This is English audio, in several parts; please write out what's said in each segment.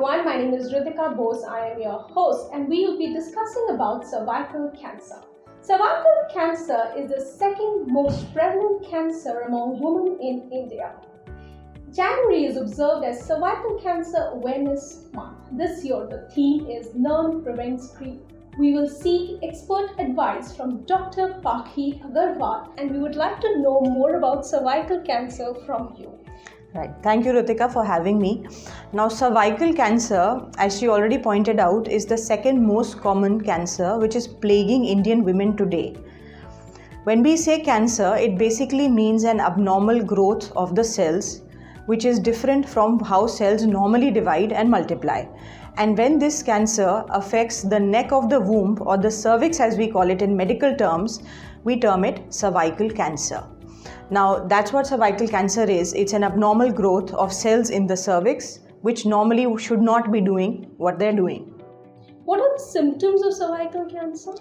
everyone, my name is Ritika Bose. I am your host and we will be discussing about cervical cancer. Cervical cancer is the second most prevalent cancer among women in India. January is observed as Cervical Cancer Awareness Month. This year the theme is Learn, Prevent, Screen. We will seek expert advice from Dr. Pakhee Aggarwal and we would like to know more about cervical cancer from you. Right. Thank you, Ritika, for having me. Now, cervical cancer, as she already pointed out, is the second most common cancer which is plaguing Indian women today. When we say cancer, it basically means an abnormal growth of the cells, which is different from how cells normally divide and multiply. And when this cancer affects the neck of the womb, or the cervix as we call it in medical terms, we term it cervical cancer. Now, that's what cervical cancer is. It's an abnormal growth of cells in the cervix, which normally should not be doing what they're doing. What are the symptoms of cervical cancer?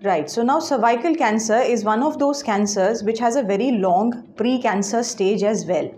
Right. So now cervical cancer is one of those cancers which has a very long pre-cancer stage as well.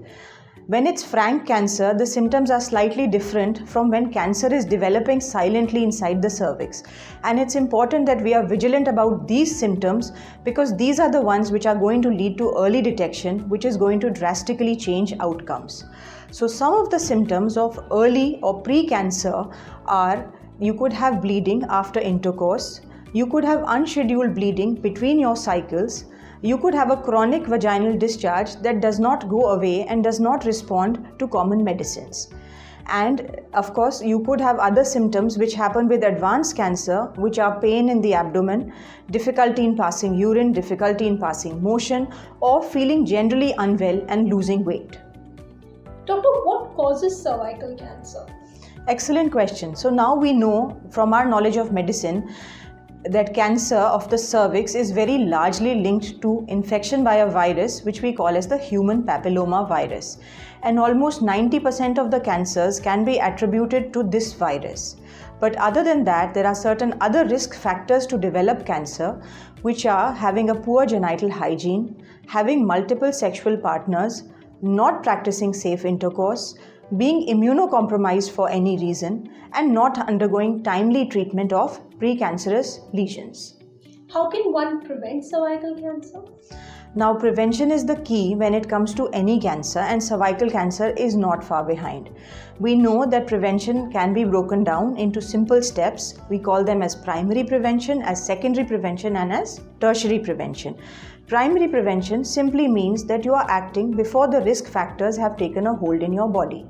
When it's frank cancer, the symptoms are slightly different from when cancer is developing silently inside the cervix. And it's important that we are vigilant about these symptoms because these are the ones which are going to lead to early detection, which is going to drastically change outcomes. So some of the symptoms of early or pre-cancer are you could have bleeding after intercourse, you could have unscheduled bleeding between your cycles, you could have a chronic vaginal discharge that does not go away and does not respond to common medicines. And of course, you could have other symptoms which happen with advanced cancer, which are pain in the abdomen, difficulty in passing urine, difficulty in passing motion, or feeling generally unwell and losing weight. Doctor, what causes cervical cancer? Excellent question. So now we know from our knowledge of medicine that cancer of the cervix is very largely linked to infection by a virus which we call as the human papilloma virus. And almost 90% of the cancers can be attributed to this virus. But other than that, there are certain other risk factors to develop cancer, which are having a poor genital hygiene, having multiple sexual partners, not practicing safe intercourse, being immunocompromised for any reason, and not undergoing timely treatment of precancerous lesions. How can one prevent cervical cancer? Now, prevention is the key when it comes to any cancer, and cervical cancer is not far behind. We know that prevention can be broken down into simple steps. We call them as primary prevention, as secondary prevention, and as tertiary prevention. Primary prevention simply means that you are acting before the risk factors have taken a hold in your body.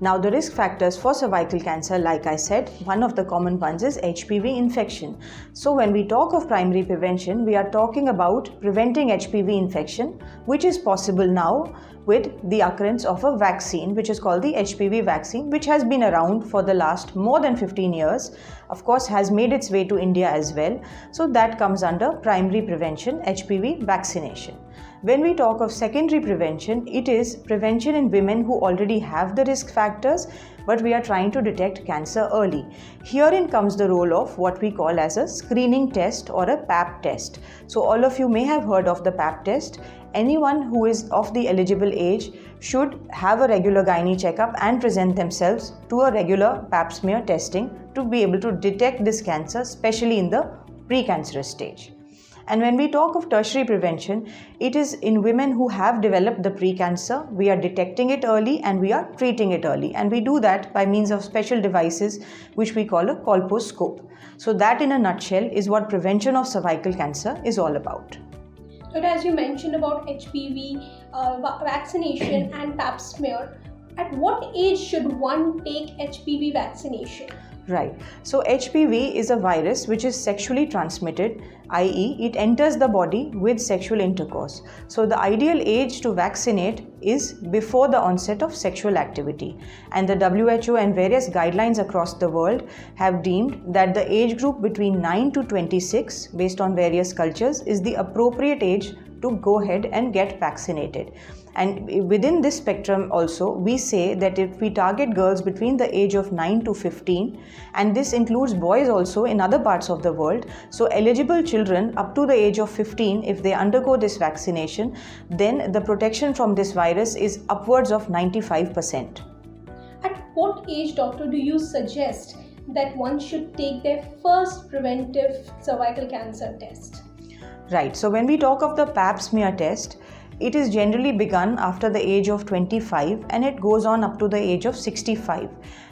Now, the risk factors for cervical cancer, like I said, one of the common ones is HPV infection. So when we talk of primary prevention, we are talking about preventing HPV infection, which is possible now with the occurrence of a vaccine, which is called the HPV vaccine, which has been around for the last more than 15 years, of course, has made its way to India as well. So that comes under primary prevention, HPV vaccination. When we talk of secondary prevention, it is prevention in women who already have the risk factors, but we are trying to detect cancer early. Herein comes the role of what we call as a screening test or a pap test. So all of you may have heard of the pap test. Anyone who is of the eligible age should have a regular gynae checkup and present themselves to a regular pap smear testing to be able to detect this cancer, especially in the precancerous stage. And when we talk of tertiary prevention, it is in women who have developed the precancer. We are detecting it early and we are treating it early. And we do that by means of special devices which we call a colposcope. So that in a nutshell is what prevention of cervical cancer is all about. So as you mentioned about HPV vaccination and pap smear, at what age should one take HPV vaccination? Right. So HPV is a virus which is sexually transmitted, i.e. it enters the body with sexual intercourse. So the ideal age to vaccinate is before the onset of sexual activity. And the WHO and various guidelines across the world have deemed that the age group between 9 to 26, based on various cultures, is the appropriate age to go ahead and get vaccinated. And within this spectrum also, we say that if we target girls between the age of 9 to 15, and this includes boys also in other parts of the world, so eligible children up to the age of 15, if they undergo this vaccination, then the protection from this virus is upwards of 95%. At what age, doctor, do you suggest that one should take their first preventive cervical cancer test? Right. So when we talk of the pap smear test, it is generally begun after the age of 25 and it goes on up to the age of 65.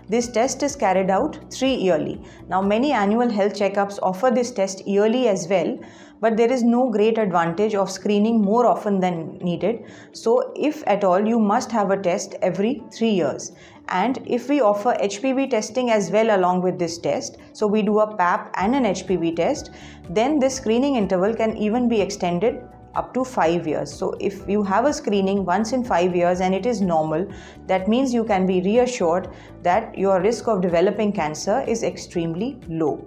This test is carried out 3 yearly. Now many annual health checkups offer this test yearly as well, but there is no great advantage of screening more often than needed. So if at all, you must have a test every 3 years. And if we offer HPV testing as well along with this test, so we do a pap and an HPV test, then this screening interval can even be extended up to 5 years. So if you have a screening once in 5 years and it is normal, that means you can be reassured that your risk of developing cancer is extremely low.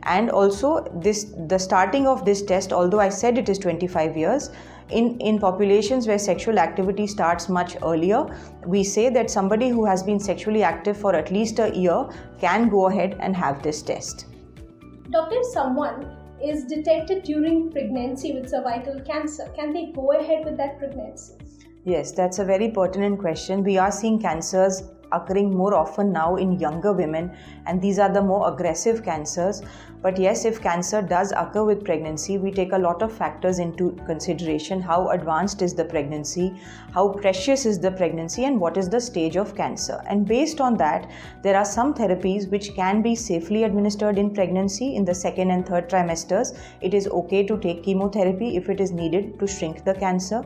And also the starting of this test, although I said it is 25 years, in populations where sexual activity starts much earlier, we say that somebody who has been sexually active for at least a year can go ahead and have this test. Doctor, if someone is detected during pregnancy with cervical cancer, can they go ahead with that pregnancy? Yes, that's a very pertinent question. We are seeing cancers occurring more often now in younger women, and these are the more aggressive cancers. But yes, if cancer does occur with pregnancy, we take a lot of factors into consideration. How advanced is the pregnancy, how precious is the pregnancy, and what is the stage of cancer. And based on that, there are some therapies which can be safely administered in pregnancy in the second and third trimesters. It is okay to take chemotherapy if it is needed to shrink the cancer.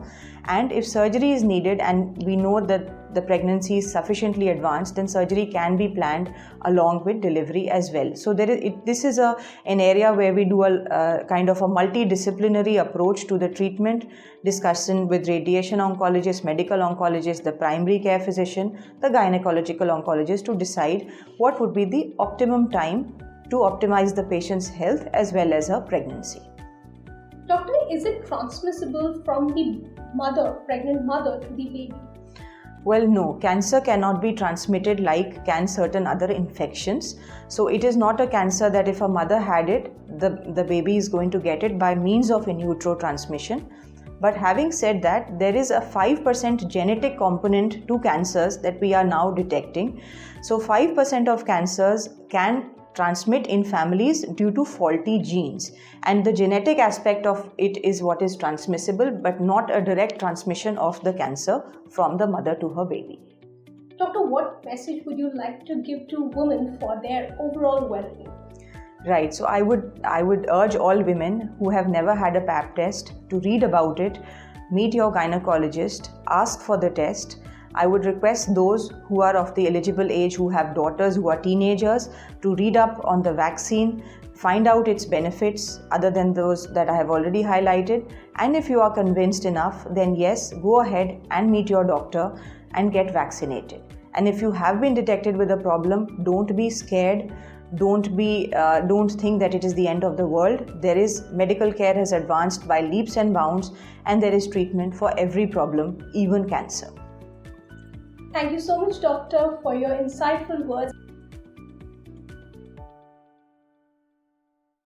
And if surgery is needed and we know that the pregnancy is sufficiently advanced, then surgery can be planned along with delivery as well. So this is an area where we do a kind of a multidisciplinary approach to the treatment, discussion with radiation oncologist, medical oncologist, the primary care physician, the gynecological oncologist, to decide what would be the optimum time to optimize the patient's health as well as her pregnancy. Doctor, is it transmissible from the pregnant mother to the baby? Well, no, cancer cannot be transmitted like can certain other infections. So it is not a cancer that if a mother had it, the baby is going to get it by means of in utero transmission. But having said that, there is a 5% genetic component to cancers that we are now detecting. So 5% of cancers can transmit in families due to faulty genes, and the genetic aspect of it is what is transmissible, but not a direct transmission of the cancer from the mother to her baby. Doctor, what message would you like to give to women for their overall well-being? Right, so I would urge all women who have never had a pap test to read about it, meet your gynecologist, ask for the test. I would request those who are of the eligible age, who have daughters who are teenagers, to read up on the vaccine, find out its benefits other than those that I have already highlighted. And if you are convinced enough, then yes, go ahead and meet your doctor and get vaccinated. And if you have been detected with a problem, don't be scared. Don't think that it is the end of the world. There is medical care has advanced by leaps and bounds, and there is treatment for every problem, even cancer. Thank you so much, Doctor, for your insightful words.